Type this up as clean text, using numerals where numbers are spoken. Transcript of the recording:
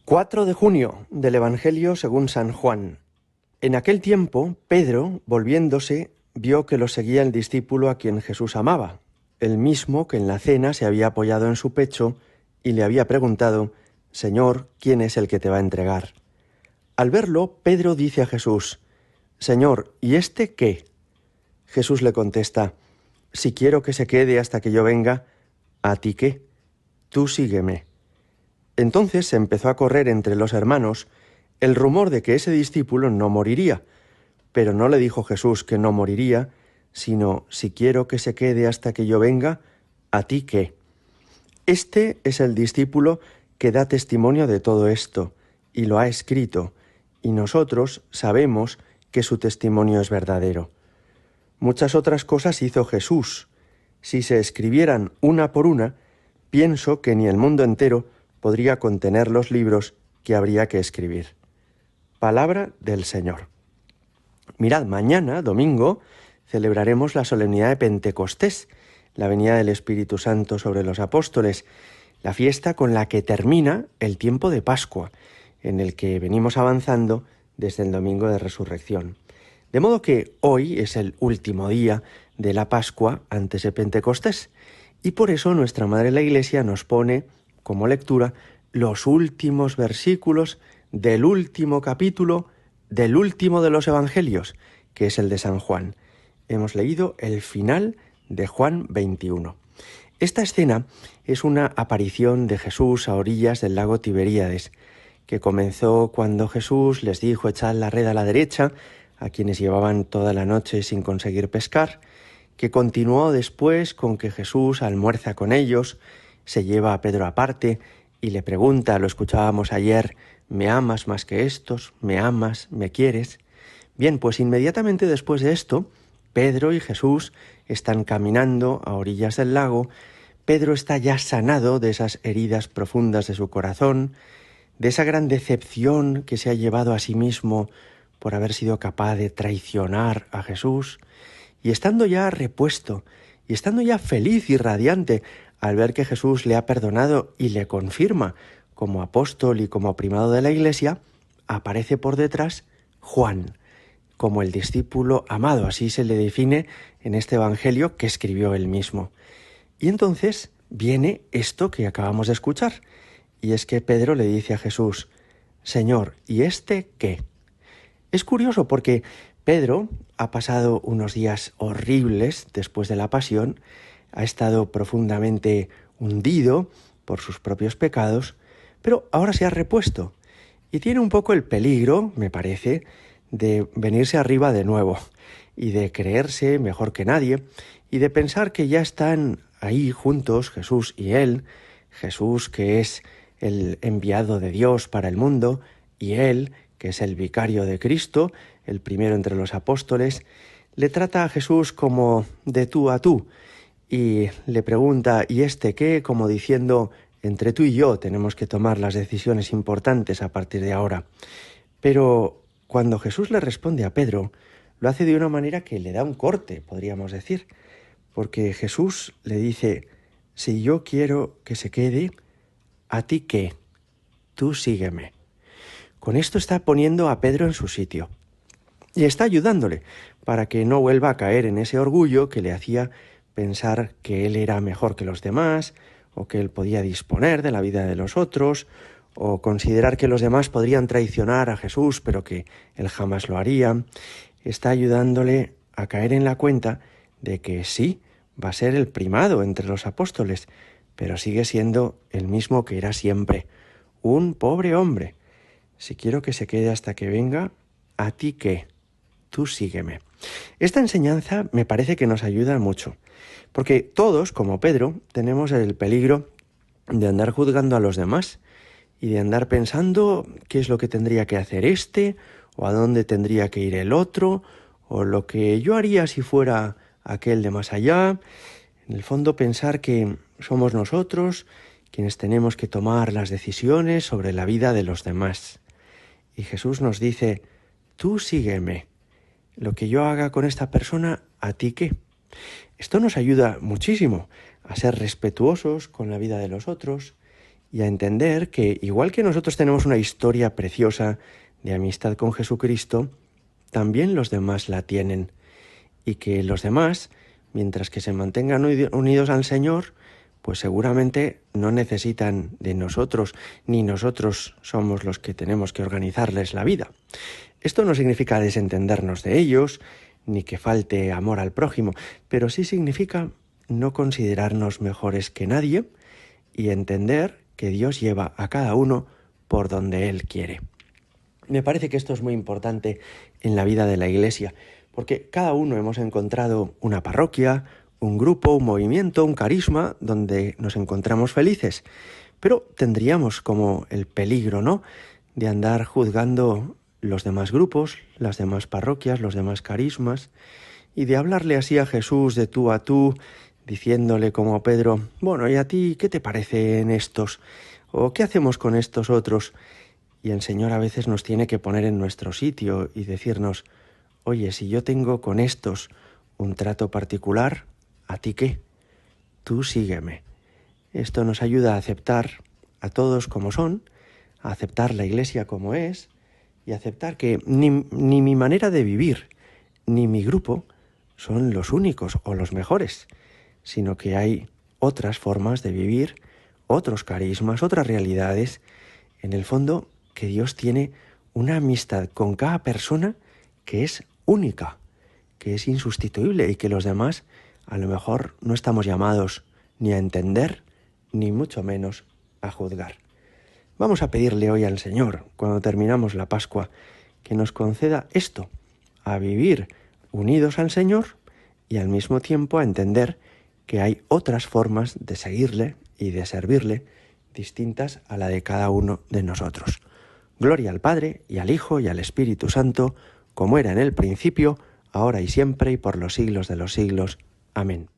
4 de junio del Evangelio según San Juan. En aquel tiempo, Pedro, volviéndose, vio que lo seguía el discípulo a quien Jesús amaba, el mismo que en la cena se había apoyado en su pecho y le había preguntado: «Señor, ¿quién es el que te va a entregar?». Al verlo, Pedro dice a Jesús: «Señor, ¿y este qué?». Jesús le contesta: «Si quiero que se quede hasta que yo venga, ¿a ti qué? Tú sígueme». Entonces se empezó a correr entre los hermanos el rumor de que ese discípulo no moriría, pero no le dijo Jesús que no moriría, sino: «Si quiero que se quede hasta que yo venga, ¿a ti qué?». Este es el discípulo que da testimonio de todo esto, y lo ha escrito, y nosotros sabemos que su testimonio es verdadero. Muchas otras cosas hizo Jesús. Si se escribieran una por una, pienso que ni el mundo entero podría contener los libros que habría que escribir. Palabra del Señor. Mirad, mañana, domingo, celebraremos la solemnidad de Pentecostés, la venida del Espíritu Santo sobre los apóstoles, la fiesta con la que termina el tiempo de Pascua, en el que venimos avanzando desde el domingo de Resurrección. De modo que hoy es el último día de la Pascua antes de Pentecostés, y por eso nuestra Madre la Iglesia nos pone como lectura los últimos versículos del último capítulo del último de los Evangelios, que es el de San Juan. Hemos leído el final de Juan 21. Esta escena es una aparición de Jesús a orillas del lago Tiberíades, que comenzó cuando Jesús les dijo: «Echad la red a la derecha», a quienes llevaban toda la noche sin conseguir pescar, que continuó después con que Jesús almuerza con ellos, se lleva a Pedro aparte y le pregunta, lo escuchábamos ayer: «¿Me amas más que estos? ¿Me amas? ¿Me quieres?». Bien, pues inmediatamente después de esto, Pedro y Jesús están caminando a orillas del lago. Pedro está ya sanado de esas heridas profundas de su corazón, de esa gran decepción que se ha llevado a sí mismo por haber sido capaz de traicionar a Jesús, y estando ya repuesto, y estando ya feliz y radiante al ver que Jesús le ha perdonado y le confirma como apóstol y como primado de la Iglesia, aparece por detrás Juan, como el discípulo amado, así se le define en este Evangelio que escribió él mismo. Y entonces viene esto que acabamos de escuchar, y es que Pedro le dice a Jesús: «Señor, ¿y este qué?». Es curioso porque Pedro ha pasado unos días horribles después de la pasión, ha estado profundamente hundido por sus propios pecados, pero ahora se ha repuesto y tiene un poco el peligro, me parece, de venirse arriba de nuevo y de creerse mejor que nadie y de pensar que ya están ahí juntos Jesús y él, Jesús que es el enviado de Dios para el mundo y él que es el vicario de Cristo, el primero entre los apóstoles. Le trata a Jesús como de tú a tú y le pregunta: «¿Y este qué?», como diciendo: «Entre tú y yo tenemos que tomar las decisiones importantes a partir de ahora». Pero cuando Jesús le responde a Pedro, lo hace de una manera que le da un corte, podríamos decir, porque Jesús le dice: «Si yo quiero que se quede, ¿a ti qué? Tú sígueme». Con esto está poniendo a Pedro en su sitio y está ayudándole para que no vuelva a caer en ese orgullo que le hacía pensar que él era mejor que los demás, o que él podía disponer de la vida de los otros, o considerar que los demás podrían traicionar a Jesús, pero que él jamás lo haría. Está ayudándole a caer en la cuenta de que sí, va a ser el primado entre los apóstoles, pero sigue siendo el mismo que era siempre, un pobre hombre. Si quiero que se quede hasta que venga, ¿a ti qué? Tú sígueme. Esta enseñanza me parece que nos ayuda mucho, porque todos, como Pedro, tenemos el peligro de andar juzgando a los demás y de andar pensando qué es lo que tendría que hacer este, o a dónde tendría que ir el otro, o lo que yo haría si fuera aquel de más allá. En el fondo, pensar que somos nosotros quienes tenemos que tomar las decisiones sobre la vida de los demás. Y Jesús nos dice: «Tú sígueme. Lo que yo haga con esta persona, ¿a ti qué?». Esto nos ayuda muchísimo a ser respetuosos con la vida de los otros y a entender que igual que nosotros tenemos una historia preciosa de amistad con Jesucristo, también los demás la tienen, y que los demás, mientras que se mantengan unidos al Señor, pues seguramente no necesitan de nosotros, ni nosotros somos los que tenemos que organizarles la vida. Esto no significa desentendernos de ellos, ni que falte amor al prójimo, pero sí significa no considerarnos mejores que nadie y entender que Dios lleva a cada uno por donde Él quiere. Me parece que esto es muy importante en la vida de la Iglesia, porque cada uno hemos encontrado una parroquia, un grupo, un movimiento, un carisma donde nos encontramos felices, pero tendríamos como el peligro, ¿no?, de andar juzgando los demás grupos, las demás parroquias, los demás carismas, y de hablarle así a Jesús de tú a tú, diciéndole como Pedro, bueno, ¿y a ti qué te parecen estos? ¿O qué hacemos con estos otros? Y el Señor a veces nos tiene que poner en nuestro sitio y decirnos, oye, si yo tengo con estos un trato particular, ¿a ti qué? Tú sígueme. Esto nos ayuda a aceptar a todos como son, a aceptar la Iglesia como es y a aceptar que ni mi manera de vivir ni mi grupo son los únicos o los mejores, sino que hay otras formas de vivir, otros carismas, otras realidades. En el fondo, que Dios tiene una amistad con cada persona que es única, que es insustituible y que los demás a lo mejor no estamos llamados ni a entender, ni mucho menos a juzgar. Vamos a pedirle hoy al Señor, cuando terminamos la Pascua, que nos conceda esto, a vivir unidos al Señor y al mismo tiempo a entender que hay otras formas de seguirle y de servirle distintas a la de cada uno de nosotros. Gloria al Padre, y al Hijo, y al Espíritu Santo, como era en el principio, ahora y siempre, y por los siglos de los siglos. Amén.